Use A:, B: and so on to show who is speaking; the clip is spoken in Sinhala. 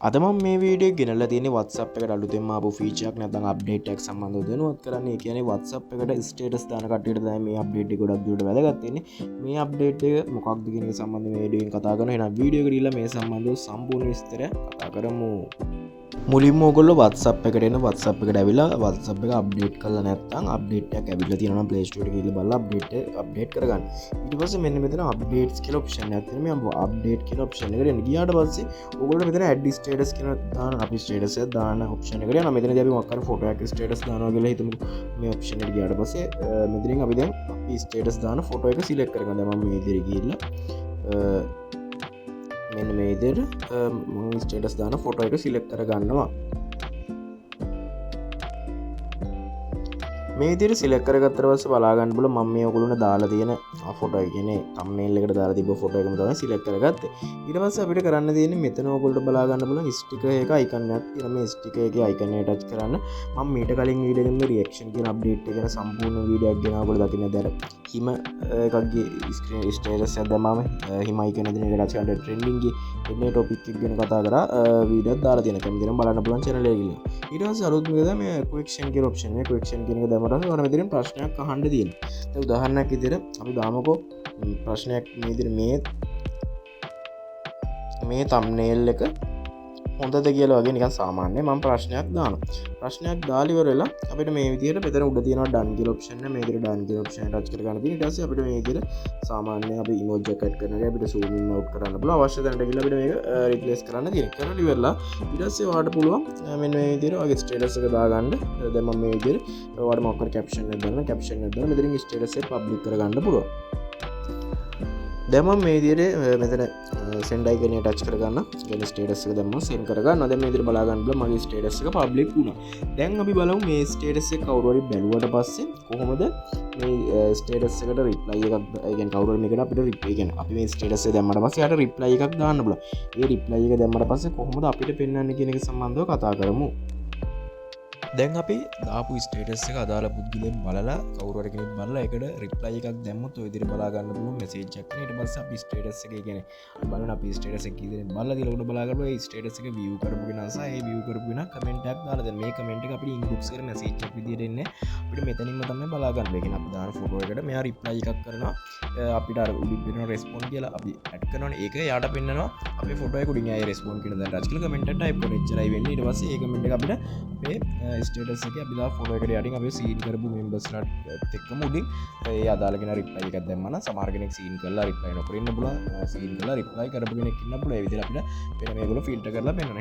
A: අද මම මේ වීඩියෝ ගෙනල්ලා තියෙන්නේ WhatsApp එකට අලුතෙන්ම ආපු ෆීචර් එකක් නැත්නම් අප්ඩේට් එකක් සම්බන්ධව දැනුවත් කරන්න. ඒ කියන්නේ WhatsApp එකට ස්ටේටස් දාන කට්ටියට තමයි මේ අප්ඩේට් එක ගොඩක් දුරට වැදගත් වෙන්නේ. මේ අප්ඩේට් එක මොකක්ද කියන එක සම්බන්ධව මේ වීඩියෝෙන් කතා කරනවා. එහෙනම් වීඩියෝ එක දීලා මේ සම්බන්ධව සම්පූර්ණ විස්තරය කතා කරමු. මුලින්ම ඔයගොල්ලෝ WhatsApp එකට එන WhatsApp එකට ඇවිල්ලා WhatsApp එක අප්ඩේට් කරලා නැත්නම් අප්ඩේට් එකක් ඇවිල්ලා තියෙනවා නම් Play Store එකට ගිහලා බලලා අප්ඩේට් කරගන්න. ඊට පස්සේ මෙන්න මෙතන අප්ඩේට්ස් කියලා ඔප්ෂන් එකක් තියෙනවා. මේ අප්ඩේට් කියලා ඔප්ෂන් එකට එන්න ගියාට පස්සේ ඔයගොල්ලෝ මෙතන add status කියන දාන අපි status එක දාන ඔප්ෂන් එකට යනවා. මෙතනදී අපි මොකක් හරි ෆොටෝ එකක් status දානවා කියලා හිතමු. මේ ඔප්ෂන් එකට ගියාට පස්සේ මෙතනින් අපි දැන් අපි status දාන ෆොටෝ එක select කරගන්න. දැන් මම මේ විදිහට ගිහිල්ලා මෙන්න මේ විදිහට මම ස්ටේටස් දාන ෆොටෝ එක සිලෙක්ට් කරගන්නවා. මේ විදිහට සිලෙක්ට් කරගත්තට පස්සේ බලා ගන්න බල මම මේ ඔයගොල්ලන්ට දාලා තියෙන ෆොටෝ එක කියන්නේ thumbnail එකට දාලා තිබ්බ ෆොටෝ එකම තමයි සිලෙක්ට් කරගත්තේ. ඊට පස්සේ අපිට කරන්න තියෙන්නේ මෙතන ඔයගොල්ලන්ට බලා ගන්න බලන ස්ටිකර් එක අයිකන් එකක් තියෙනවා. මේ ස්ටිකර් එකේ අයිකන් එක ටච් කරන්න. මම මීට කලින් වීඩියෝ එකේ රියැක්ෂන් කියන අප්ඩේට් එක ගැන සම්පූර්ණ වීඩියෝ එකක් ගෙනාවා. ඔයගොල්ලෝ දකින්න දැන් හිම එකක්ගේ ස්ක්‍රීන් ස්ටේටස් එකක් දැම්මම හිම අයිකන් එක ටච් කරලා ට්‍රෙන්ඩින් ගේ එන්නේ ටොපික් එක ගැන කතා කරා වීඩියෝ එකක් දාලා තියෙනවා. කැමති නම් බලන්න පුළුවන් channel එකේ ගිහින්. ඊට පස්සේ අලුත්ම එක තමයි මේ ක්වෙස්චන් කියන ඔප්ෂන් එක. ක්වෙස්චන් කියන එක දැම්මම ඔයාලා මෙතනින් ප්‍රශ්නයක් අහන්න තියෙනවා. දැන් උදාහරණයක් විදිහට අපි දාමුකෝ ප්‍රශ්නයක් මේ විදිහට මේ thumbnail එක හොඳද කියලා වගේ නිකන් සාමාන්‍ය මම ප්‍රශ්නයක් දානවා. ප්‍රශ්නයක් දාලා ඉවරලා අපිට මේ විදිහට මෙතන උඩ තියෙනවා done කියලා ඔප්ෂන් එක. මේ විදිහට done කියලා ඔප්ෂන් එක ටච් කරගන්න තියෙනවා. ඊට පස්සේ අපිට මේ විදිහට සාමාන්‍ය අපි emoji එකක් ඇඩ් කරනවා. අපිට zoom in out කරන්න පුළුවන්. අවශ්‍ය තැනට ගිහලා අපිට මේක replace කරන්න තියෙනවා. කරලා ඉවරලා ඊට පස්සේ ඔයාලට පුළුවන් මෙන්න මේ විදිහට ඔයගේ status එක දාගන්න. දැන් මම මේ විදිහට ඔයාලට මොකක් හරි caption එකක් දාන්න. caption එකක් දාලා මෙතනින් status එක public කරගන්න පුළුවන්. දැන් මම මේ විදිහට මෙතන send icon එක touch කරගන්න. දැන් status එක දැම්මම send කරගන්නවා. දැන් මේ විදිහට බලා ගන්න බල මගේ status එක public වුණා. දැන් අපි බලමු මේ status එක කවුරු හරි බැලුවට පස්සේ කොහොමද මේ status එකට reply එකක් ඒ කියන්නේ කවුරු හරි මේකට අපිට reply කියන්නේ අපි මේ status එක දැම්මට පස්සේ යාට reply එකක් දාන්න බලන්න. ඒ reply එක දැම්මට පස්සේ කොහොමද අපිට පෙන්වන්නේ කියන එක සම්බන්ධව කතා කරමු. දැන් අපි දාපු ස්ටේටස් එක අදාළ පුද්ගලයන් බලලා කවුරු හරි කෙනෙක් බලලා ඒකට රිප්ලයි එකක් දැම්මොත් ඔය විදිහට බලා ගන්න පුළුවන් මෙසේජ් එකක්. ඊට පස්සේ අපි ස්ටේටස් එක කියන්නේ බලන්න අපි ස්ටේටස් එක කීදෙනෙක් බලලා දිලා උඩ බලා ගන්නවා. ඒ ස්ටේටස් එක view කරපු කෙනා සහ ඒ view කරපු කෙනා කමෙන්ට් එකක් දාලා දැන් මේ කමෙන්ට් එක අපිට ඉන්බොක්ස් එකට මෙසේජ් එකක් විදිහට එන්නේ. අපිට මෙතනින්ම තමයි බලා ගන්න. ඒ කියන්නේ අපි දාන ෆොටෝ එකට මෙයා රිප්ලයි එකක් කරනවා. අපිට අර උඩින් වෙන රෙස්පොන්ඩ් කියලා අපි ඇඩ් කරනවනේ. ඒක යාට පෙන්නනවා. අපේ ෆොටෝ එක උඩින් ආයේ රෙස්පොන්ඩ් කියන දා ටච් කරලා කමෙන්ට් එක ටයිප් කරන එච්චරයි වෙන්නේ. ඊට පස්සේ ඒ කමෙන්ට් එක අපිට අපේ ස්ටේටස් එකේ අපි ෆොටෝ එකට යටින් අපි සීන් කරපු මෙම්බර්ස්ලාට එක්කම උඩින් ඒ අදාළ කෙනා රිප්ලයි එකක් දැම්මම නම් සමහර කෙනෙක් සීන් කරලා රිප්ලයි නොකර ඉන්න පුළුවන්. සීන් කරලා රිප්ලයි කරපු කෙනෙක් ඉන්න පුළුවන්. ඒ විදිහට අපිට වෙන මේගොල්ලෝ ෆිල්ටර් කරලා පෙන්නනවා.